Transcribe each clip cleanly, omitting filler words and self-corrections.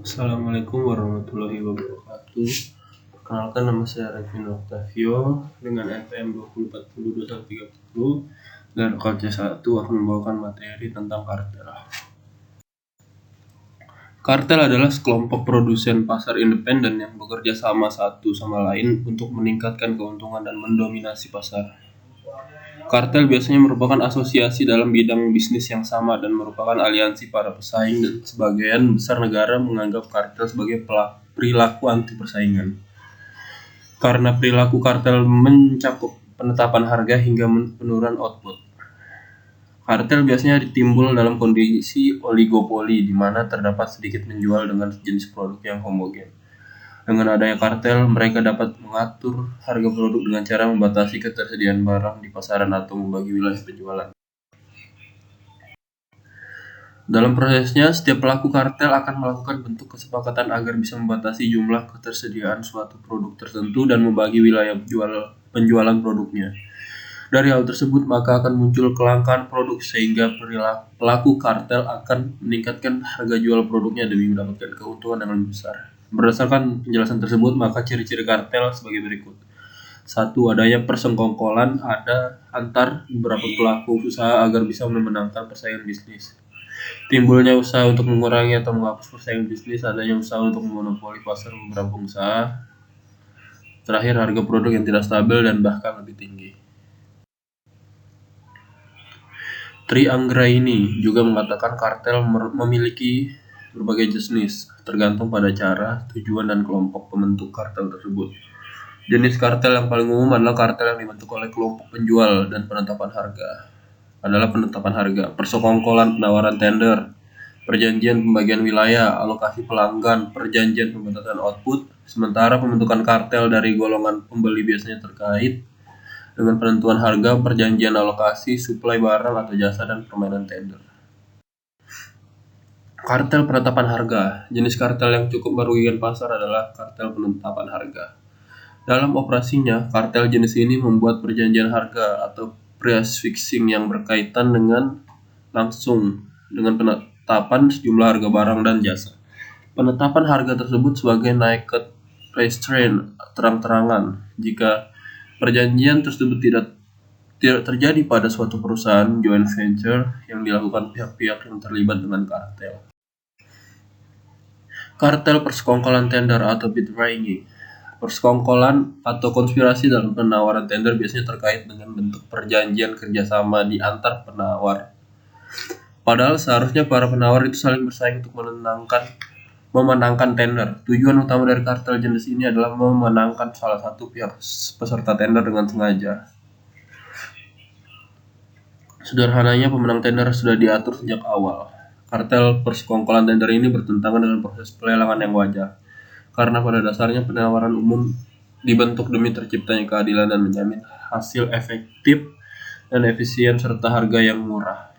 Assalamualaikum warahmatullahi wabarakatuh. Perkenalkan, nama saya Revin Octavio dengan FM 20402130 dan KC1 akan membawakan materi tentang kartel. Kartel adalah sekelompok produsen pasar independen yang bekerja sama satu sama lain untuk meningkatkan keuntungan dan mendominasi pasar. Kartel biasanya merupakan asosiasi dalam bidang bisnis yang sama dan merupakan aliansi para pesaing, dan sebagian besar negara menganggap kartel sebagai perilaku anti persaingan. Karena perilaku kartel mencakup penetapan harga hingga penurunan output. Kartel biasanya timbul dalam kondisi oligopoli, di mana terdapat sedikit penjual dengan jenis produk yang homogen. Dengan adanya kartel, mereka dapat mengatur harga produk dengan cara membatasi ketersediaan barang di pasaran atau membagi wilayah penjualan. Dalam prosesnya, setiap pelaku kartel akan melakukan bentuk kesepakatan agar bisa membatasi jumlah ketersediaan suatu produk tertentu dan membagi wilayah penjualan produknya. Dari hal tersebut, maka akan muncul kelangkaan produk sehingga pelaku kartel akan meningkatkan harga jual produknya demi mendapatkan keuntungan yang lebih besar. Berdasarkan penjelasan tersebut, maka ciri-ciri kartel sebagai berikut. 1. Adanya persekongkolan antar beberapa pelaku usaha agar bisa memenangkan persaingan bisnis. Timbulnya usaha untuk mengurangi atau menghapus persaingan bisnis, adanya usaha untuk memonopoli pasar beberapa pengusaha. Terakhir, harga produk yang tidak stabil dan bahkan lebih tinggi. Tri Anggraini juga mengatakan kartel memiliki berbagai jenis, tergantung pada cara, tujuan, dan kelompok pembentuk kartel tersebut. Jenis kartel yang paling umum adalah kartel yang dibentuk oleh kelompok penjual dan penetapan harga. Persekongkolan penawaran tender, perjanjian pembagian wilayah, alokasi pelanggan, perjanjian pembatasan output. Sementara pembentukan kartel dari golongan pembeli biasanya terkait dengan penentuan harga, perjanjian alokasi, suplai barang atau jasa, dan permainan tender. Kartel penetapan harga. Jenis kartel yang cukup merugikan pasar adalah kartel penetapan harga. Dalam operasinya, kartel jenis ini membuat perjanjian harga atau price fixing yang berkaitan langsung dengan penetapan sejumlah harga barang dan jasa. Penetapan harga tersebut sebagai naked restraint terang-terangan jika perjanjian tersebut tidak terjadi pada suatu perusahaan joint venture yang dilakukan pihak-pihak yang terlibat dengan kartel. Kartel persekongkolan tender atau bid rigging. Persekongkolan atau konspirasi dalam penawaran tender biasanya terkait dengan bentuk perjanjian kerjasama di antar penawar. Padahal seharusnya para penawar itu saling bersaing untuk memenangkan tender. Tujuan utama dari kartel jenis ini adalah memenangkan salah satu pihak peserta tender dengan sengaja. Sederhananya, pemenang tender sudah diatur sejak awal. Kartel persekongkolan tender ini bertentangan dengan proses pelelangan yang wajar, karena pada dasarnya penawaran umum dibentuk demi terciptanya keadilan dan menjamin hasil efektif dan efisien serta harga yang murah.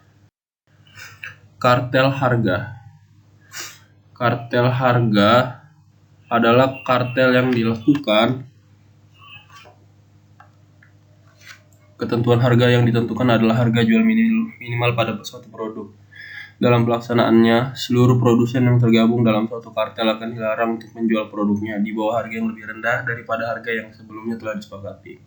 Kartel harga. Kartel harga adalah kartel yang dilakukan. Ketentuan harga yang ditentukan adalah harga jual minimal pada suatu produk. Dalam pelaksanaannya, seluruh produsen yang tergabung dalam suatu kartel akan dilarang untuk menjual produknya di bawah harga yang lebih rendah daripada harga yang sebelumnya telah disepakati.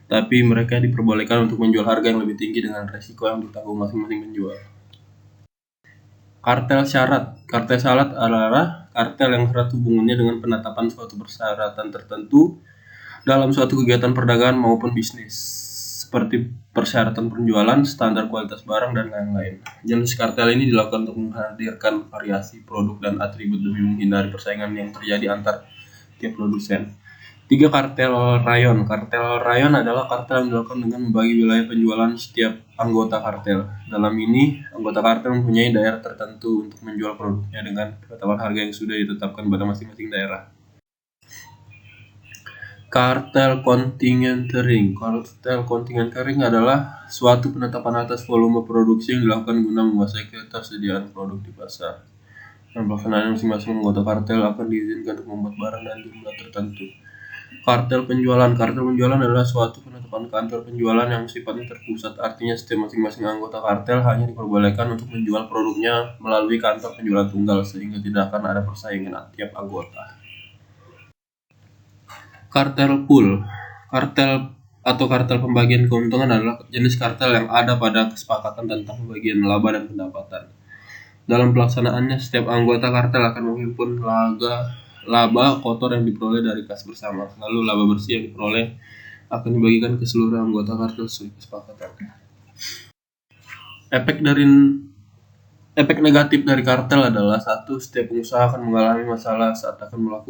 Tapi mereka diperbolehkan untuk menjual harga yang lebih tinggi dengan resiko yang ditanggung masing-masing penjual. Kartel syarat. Kartel syarat adalah kartel yang erat hubungannya dengan penetapan suatu persyaratan tertentu dalam suatu kegiatan perdagangan maupun bisnis, seperti persyaratan penjualan, standar kualitas barang, dan lain-lain. Jenis kartel ini dilakukan untuk menghadirkan variasi produk dan atribut demi menghindari persaingan yang terjadi antar tiap produsen. 3. Kartel rayon. Kartel rayon adalah kartel yang dilakukan dengan membagi wilayah penjualan setiap anggota kartel. Dalam ini, anggota kartel mempunyai daerah tertentu untuk menjual produknya dengan penetapan harga yang sudah ditetapkan pada masing-masing daerah. Kartel contingentering. Kartel contingentering adalah suatu penetapan atas volume produksi yang dilakukan guna menguasai ketersediaan produk di pasar. Dan pelaksanaan masing-masing anggota kartel akan diizinkan untuk membuat barang dan jumlah tertentu. Kartel penjualan. Kartel penjualan adalah suatu penetapan kantor penjualan yang sifatnya terpusat. Artinya setiap masing-masing anggota kartel hanya diperbolehkan untuk menjual produknya melalui kantor penjualan tunggal, sehingga tidak akan ada persaingan tiap anggota. Kartel pool. Kartel atau kartel pembagian keuntungan adalah jenis kartel yang ada pada kesepakatan tentang pembagian laba dan pendapatan. Dalam pelaksanaannya, setiap anggota kartel akan menghimpun laba kotor yang diperoleh dari kas bersama. Lalu laba bersih yang diperoleh akan dibagikan ke seluruh anggota kartel sesuai kesepakatan. Efek negatif dari kartel adalah satu, setiap pengusaha akan mengalami masalah saat akan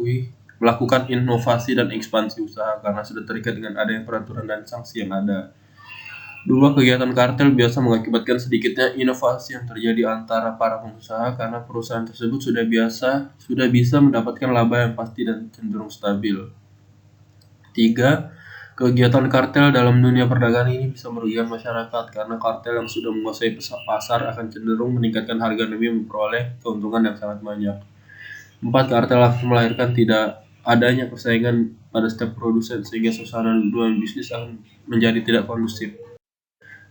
melakukan inovasi dan ekspansi usaha karena sudah terikat dengan adanya peraturan dan sanksi yang ada. Dua, kegiatan kartel biasa mengakibatkan sedikitnya inovasi yang terjadi antara para pengusaha karena perusahaan tersebut sudah bisa mendapatkan laba yang pasti dan cenderung stabil. Tiga, kegiatan kartel dalam dunia perdagangan ini bisa merugikan masyarakat karena kartel yang sudah menguasai pasar akan cenderung meningkatkan harga demi memperoleh keuntungan yang sangat banyak. Empat, kartel akan melahirkan tidak adanya persaingan pada setiap produsen sehingga suasana dunia bisnis akan menjadi tidak kondusif.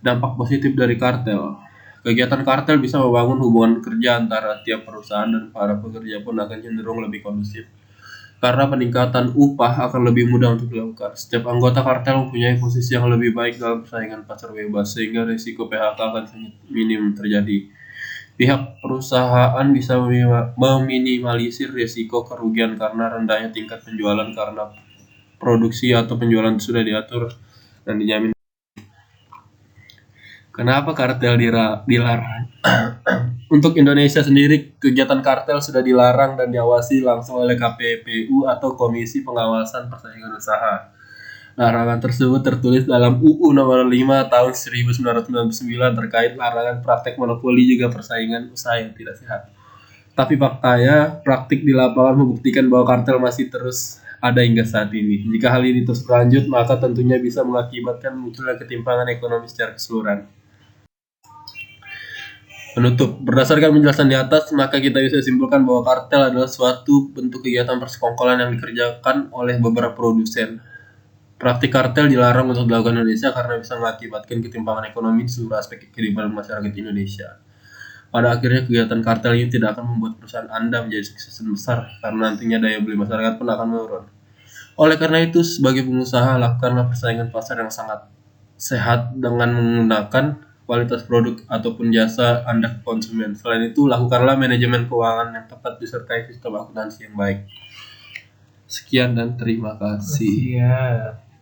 Dampak positif dari kartel. Kegiatan kartel bisa membangun hubungan kerja antara tiap perusahaan dan para pekerja pun akan cenderung lebih kondusif. Karena peningkatan upah akan lebih mudah untuk dilakukan. Setiap anggota kartel mempunyai posisi yang lebih baik dalam persaingan pasar bebas, sehingga risiko PHK akan sangat minim terjadi. Pihak perusahaan bisa meminimalisir risiko kerugian karena rendahnya tingkat penjualan karena produksi atau penjualan sudah diatur dan dijamin. Kenapa kartel dilarang? Untuk Indonesia sendiri, kegiatan kartel sudah dilarang dan diawasi langsung oleh KPPU atau Komisi Pengawasan Persaingan Usaha. Larangan tersebut tertulis dalam UU Nomor 5 Tahun 1999 terkait larangan praktek monopoli juga persaingan usaha yang tidak sehat. Tapi faktanya, praktik di lapangan membuktikan bahwa kartel masih terus ada hingga saat ini. Jika hal ini terus berlanjut, maka tentunya bisa mengakibatkan munculnya ketimpangan ekonomi secara keseluruhan. Penutup, berdasarkan penjelasan di atas, maka kita bisa simpulkan bahwa kartel adalah suatu bentuk kegiatan persekongkolan yang dikerjakan oleh beberapa produsen. Praktik kartel dilarang untuk dilakukan di Indonesia karena bisa mengakibatkan ketimpangan ekonomi di seluruh aspek kehidupan masyarakat Indonesia. Pada akhirnya, kegiatan kartel ini tidak akan membuat perusahaan Anda menjadi sukses besar karena nantinya daya beli masyarakat pun akan menurun. Oleh karena itu, sebagai pengusaha, lakukanlah persaingan pasar yang sangat sehat dengan menggunakan kualitas produk ataupun jasa Anda ke konsumen. Selain itu, lakukanlah manajemen keuangan yang tepat disertai sistem akuntansi yang baik. Sekian dan terima kasih. Siap.